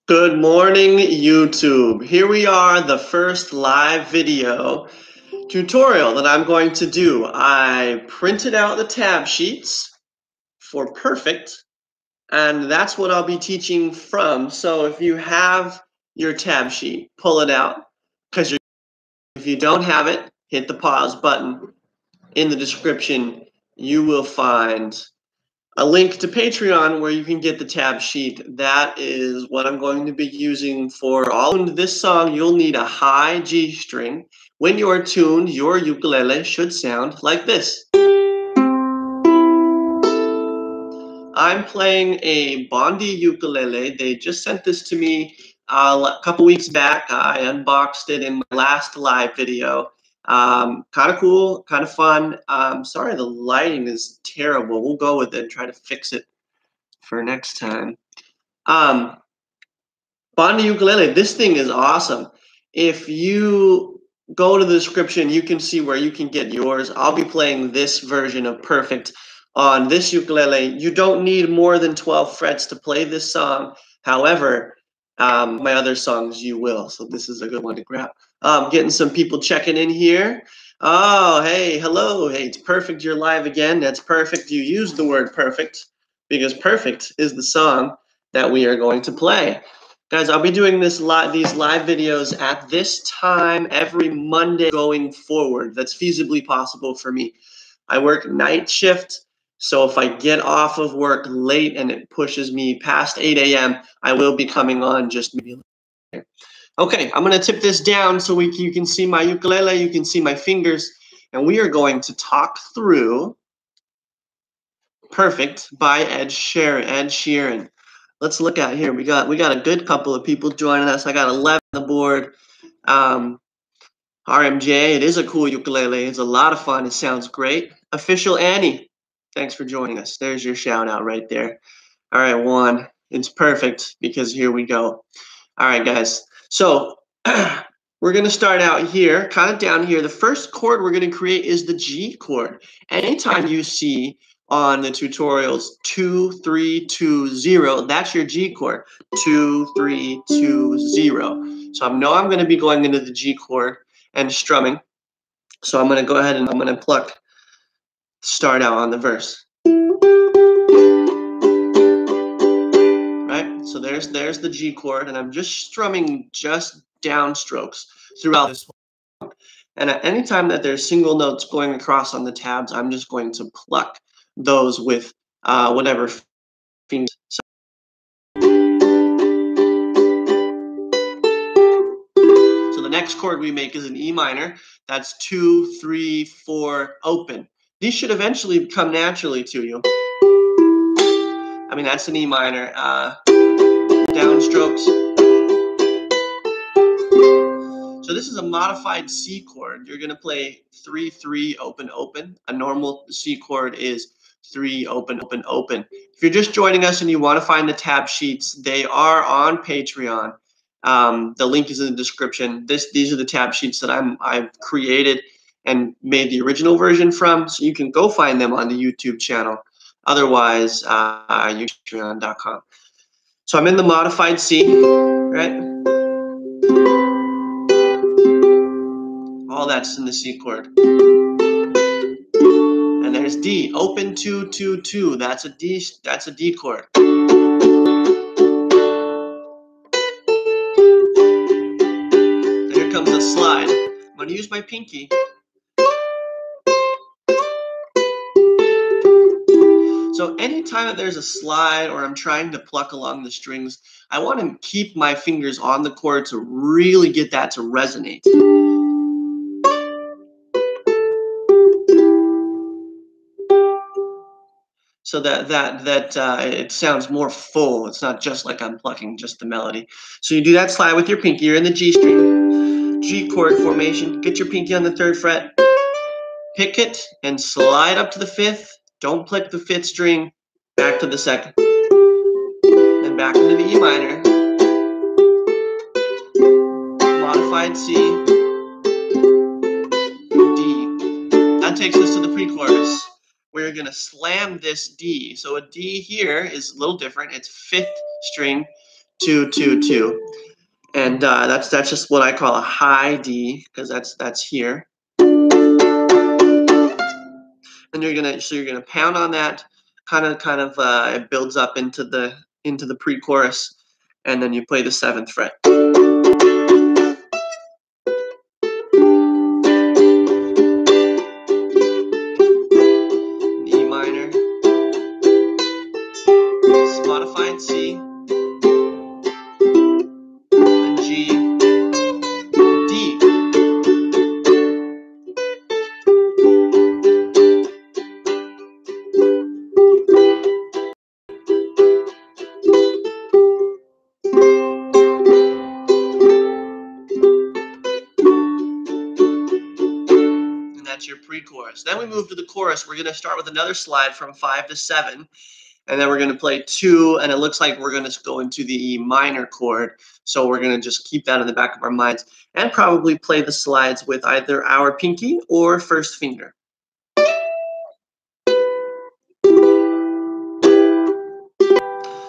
Good morning, YouTube. Here we are, the first live video tutorial that I'm going to do. I printed out the tab sheets for perfect, and that's what I'll be teaching from. So if you have your tab sheet, pull it out, because if you don't have it, hit the pause button. In the description, you will find a link to Patreon where you can get the tab sheet. That is what I'm going to be using for all of this song. You'll need a high G string. When you are tuned, your ukulele should sound like this. I'm playing a Bondi ukulele. They just sent this to me a couple weeks back. I unboxed it in my last live video. Kind of cool, kind of fun. Sorry, the lighting is terrible. We'll go with it and try to fix it for next time. Bondi ukulele, this thing is awesome. If you go to the description, you can see where you can get yours. I'll be playing this version of Perfect on this ukulele. You don't need more than 12 frets to play this song. However, my other songs you will. So this is a good one to grab. Getting some people checking in here. Oh, hey, hello. Hey, it's Perfect. You're live again. That's perfect. You used the word perfect because Perfect is the song that we are going to play. Guys, I'll be doing these live videos at this time every Monday going forward. That's feasibly possible for me. I work night shift, so if I get off of work late and it pushes me past 8 a.m., I will be coming on just maybe later. Okay, I'm going to tip this down so you can see my ukulele, you can see my fingers, and we are going to talk through Perfect by Ed Sheeran. Let's look at here. We got a good couple of people joining us. I got 11 on the board. RMJ, it is a cool ukulele. It's a lot of fun. It sounds great. Official Annie, thanks for joining us. There's your shout out right there. All right, Juan, it's perfect because here we go. All right, guys. So we're going to start out here, kind of down here. The first chord we're going to create is the G chord. Anytime you see on the tutorials 2, 3, 2, 0, that's your G chord. 2, 3, 2, 0. So I know I'm going to be going into the G chord and strumming. So I'm going to go ahead and I'm going to start out on the verse. Right? So there's the G chord, and I'm just strumming just downstrokes throughout this one. And at any time that there's single notes going across on the tabs, I'm just going to pluck those with whatever fingers. So the next chord we make is an E minor. That's 2, 3, 4, open. These should eventually come naturally to you. I mean, that's an E minor. Downstrokes. So this is a modified C chord. You're going to play 3, 3, open, open. A normal C chord is 3, open, open, open. If you're just joining us and you want to find the tab sheets, they are on Patreon. The link is in the description. These are the tab sheets that I've created and made the original version from, so you can go find them on the YouTube channel. Otherwise, patreon.com. So I'm in the modified C, right? All that's in the C chord. And there's D, open 2, 2, 2. That's a D chord. Then here comes a slide. I'm going to use my pinky. So anytime that there's a slide or I'm trying to pluck along the strings, I want to keep my fingers on the chord to really get that to resonate. So that it sounds more full. It's not just like I'm plucking just the melody. So you do that slide with your pinky. You're in the G string, G chord formation. Get your pinky on the 3rd fret. Pick it and slide up to the 5th. Don't pluck the 5th string. Back to the 2nd. Then back into the E minor. Modified C. D. That takes us to the pre-chorus. We're going to slam this D. So a D here is a little different. It's 5th string 2, 2, 2. And that's just what I call a high D, because that's here. And you're gonna pound on that, kind of it builds up into the pre-chorus, and then you play the 7th fret. E minor, modified C, and G, D. And that's your pre-chorus. Then we move to the chorus. We're going to start with another slide from 5 to 7. And then we're going to play 2, and it looks like we're going to go into the E minor chord. So we're going to just keep that in the back of our minds and probably play the slides with either our pinky or first finger.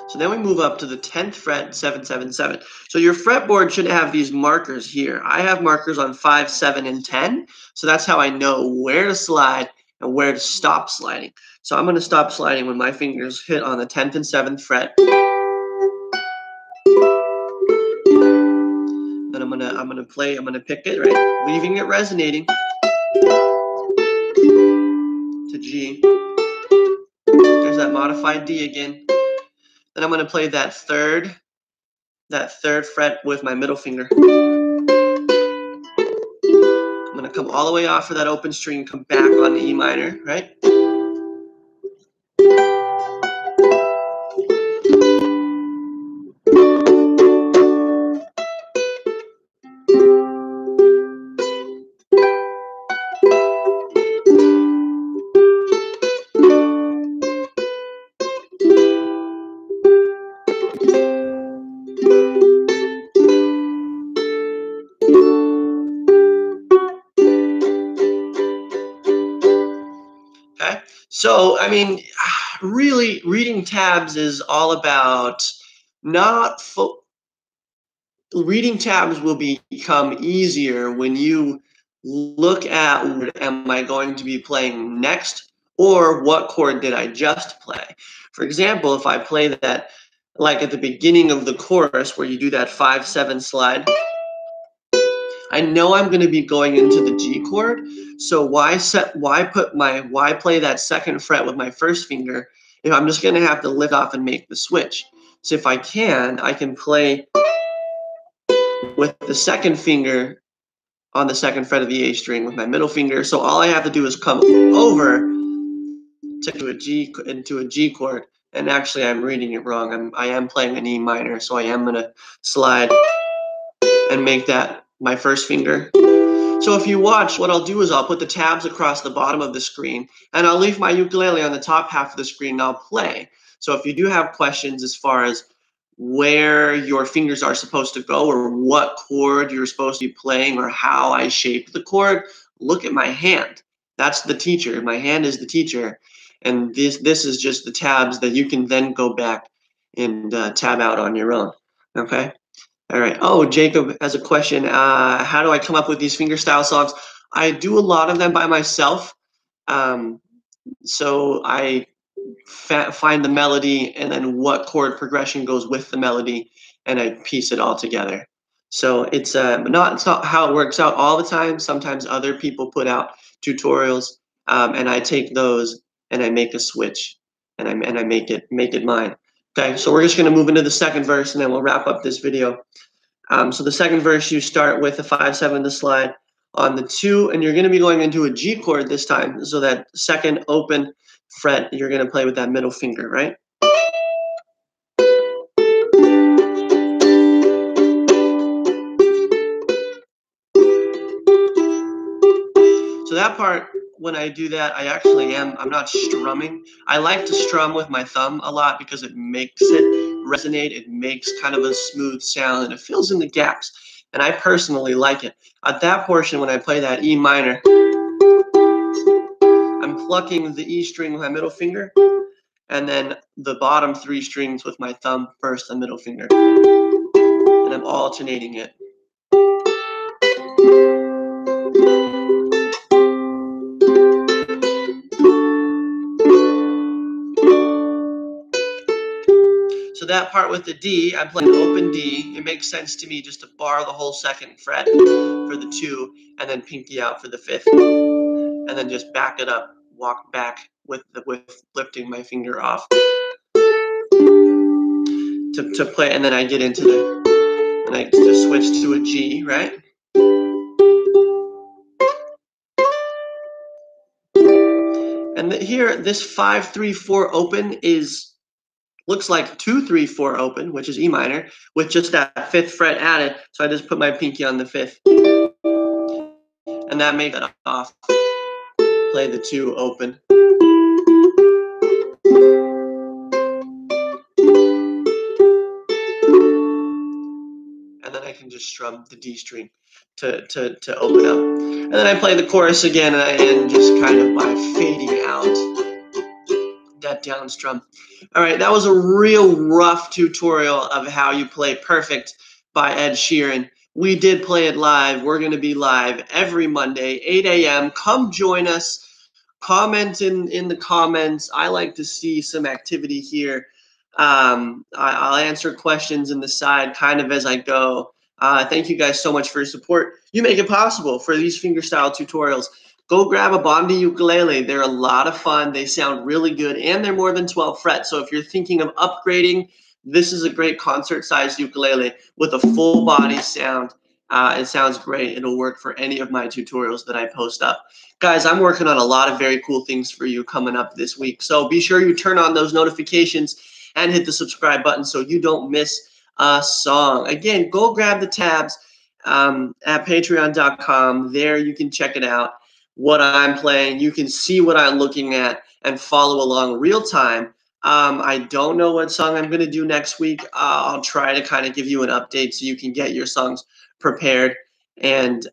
So then we move up to the 10th fret, 7, 7, 7. So your fretboard should have these markers here. I have markers on 5, 7, and 10. So that's how I know where to slide and where to stop sliding. So I'm going to stop sliding when my fingers hit on the 10th and 7th fret. Then I'm gonna pick it, right? Leaving it resonating to G. There's that modified D again. Then I'm gonna play that third fret with my middle finger. I'm gonna come all the way off of that open string, come back on the E minor, right? Okay, so I mean, really, reading tabs is all about reading tabs will become easier when you look at what am I going to be playing next, or what chord did I just play. For example, if I play that like at the beginning of the chorus where you do that 5, 7 slide, I know I'm going to be going into the G chord. So why play that 2nd fret with my first finger if I'm just going to have to lift off and make the switch? So if I can play with the 2nd finger on the 2nd fret of the A string with my middle finger. So all I have to do is come over into a G chord. And actually, I'm reading it wrong. I am playing an E minor, so I am going to slide and make that my first finger. So if you watch, what I'll do is I'll put the tabs across the bottom of the screen, and I'll leave my ukulele on the top half of the screen, and I'll play. So if you do have questions as far as where your fingers are supposed to go, or what chord you're supposed to be playing, or how I shaped the chord, look at my hand. That's the teacher. My hand is the teacher, and this is just the tabs that you can then go back and tab out on your own. Okay. All right. Oh, Jacob has a question. How do I come up with these fingerstyle songs? I do a lot of them by myself. So I find the melody and then what chord progression goes with the melody, and I piece it all together. So it's not how it works out all the time. Sometimes other people put out tutorials, and I take those and I make a switch, and I make it mine. Okay. So we're just going to move into the 2nd verse, and then we'll wrap up this video. So the 2nd verse, you start with a 5, 7 to slide on the 2, and you're going to be going into a G chord this time. So that 2nd open fret, you're going to play with that middle finger, right? So that part, when I do that, I'm not strumming. I like to strum with my thumb a lot because it makes it resonate. It makes kind of a smooth sound, and it fills in the gaps. And I personally like it. At that portion, when I play that E minor, I'm plucking the E string with my middle finger, and then the bottom 3 strings with my thumb, first and middle finger. And I'm alternating it. So that part with the D, I'm playing open D. It makes sense to me just to bar the whole 2nd fret for the 2, and then pinky out for the 5th, and then just back it up, walk back with lifting my finger off to play, and then I get into and I just switch to a G, right? And here, this 5-3-4 open looks like 2-3-4 open, which is E minor, with just that 5th fret added. So I just put my pinky on the 5th, and that makes it off. Play the 2 open. And then I can just strum the D string to open up. And then I play the chorus again, and I end just kind of by fading out that down strum. All right, that was a real rough tutorial of how you play Perfect by Ed Sheeran. We did play it live. We're going to be live every Monday, 8 a.m. Come join us. Comment in the comments. I like to see some activity here. I'll answer questions in the side kind of as I go. Thank you guys so much for your support. You make it possible for these fingerstyle tutorials. Go grab a Bondi ukulele. They're a lot of fun. They sound really good, and they're more than 12 frets. So if you're thinking of upgrading, this is a great concert-sized ukulele with a full body sound. It sounds great. It'll work for any of my tutorials that I post up. Guys, I'm working on a lot of very cool things for you coming up this week. So be sure you turn on those notifications and hit the subscribe button so you don't miss a song. Again, go grab the tabs at patreon.com. There you can check it out, what I'm playing. You can see what I'm looking at and follow along real time. I don't know what song I'm going to do next week. I'll try to kind of give you an update so you can get your songs prepared and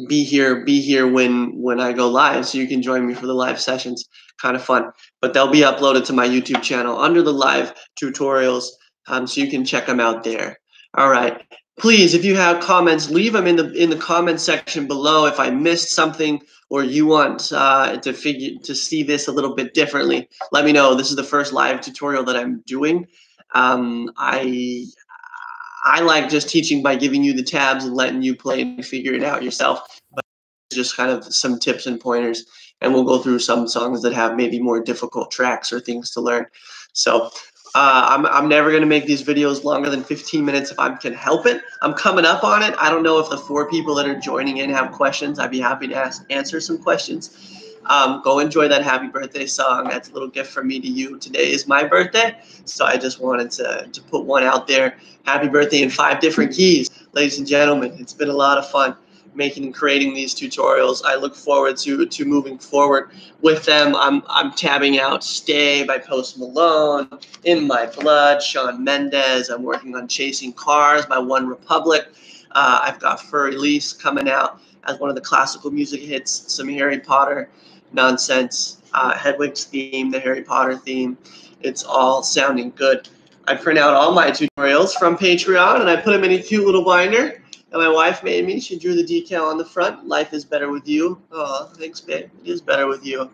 be here when I go live, so you can join me for the live sessions. Kind of fun, but they'll be uploaded to my YouTube channel under the live tutorials, so you can check them out there. All right, please, if you have comments, leave them in the comment section below. If I missed something or you want to see this a little bit differently, let me know. This is the first live tutorial that I'm doing. I like just teaching by giving you the tabs and letting you play and figure it out yourself. But just kind of some tips and pointers, and we'll go through some songs that have maybe more difficult tracks or things to learn. So I'm never going to make these videos longer than 15 minutes if I can help it. I'm coming up on it. I don't know if the 4 people that are joining in have questions. I'd be happy to answer some questions. Go enjoy that happy birthday song. That's a little gift from me to you. Today is my birthday, so I just wanted to put one out there. Happy birthday in 5 different keys. Ladies and gentlemen, it's been a lot of fun making and creating these tutorials. I look forward to moving forward with them. I'm tabbing out Stay by Post Malone, In My Blood, Shawn Mendes. I'm working on Chasing Cars by One Republic. I've got Fur Elise coming out as one of the classical music hits, some Harry Potter nonsense, Hedwig's theme, the Harry Potter theme. It's all sounding good. I print out all my tutorials from Patreon and I put them in a cute little binder that my wife made me. She drew the decal on the front. Life is better with you. Oh, thanks, babe. It is better with you.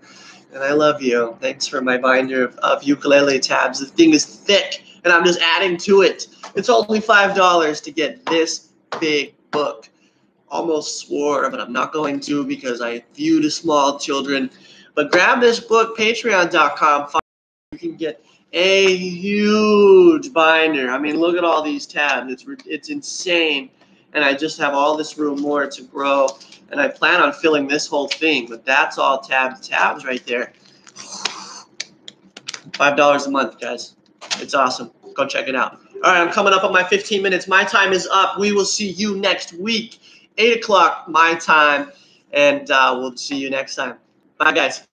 And I love you. Thanks for my binder of ukulele tabs. The thing is thick and I'm just adding to it. It's only $5 to get this big book. Almost swore, but I'm not going to because I view the small children. But grab this book, patreon.com. You can get a huge binder. I mean, look at all these tabs. It's insane. And I just have all this room more to grow. And I plan on filling this whole thing, but that's all tabs right there. $5 a month, guys. It's awesome. Go check it out. All right, I'm coming up on my 15 minutes. My time is up. We will see you next week, 8 o'clock my time, and we'll see you next time. Bye, guys.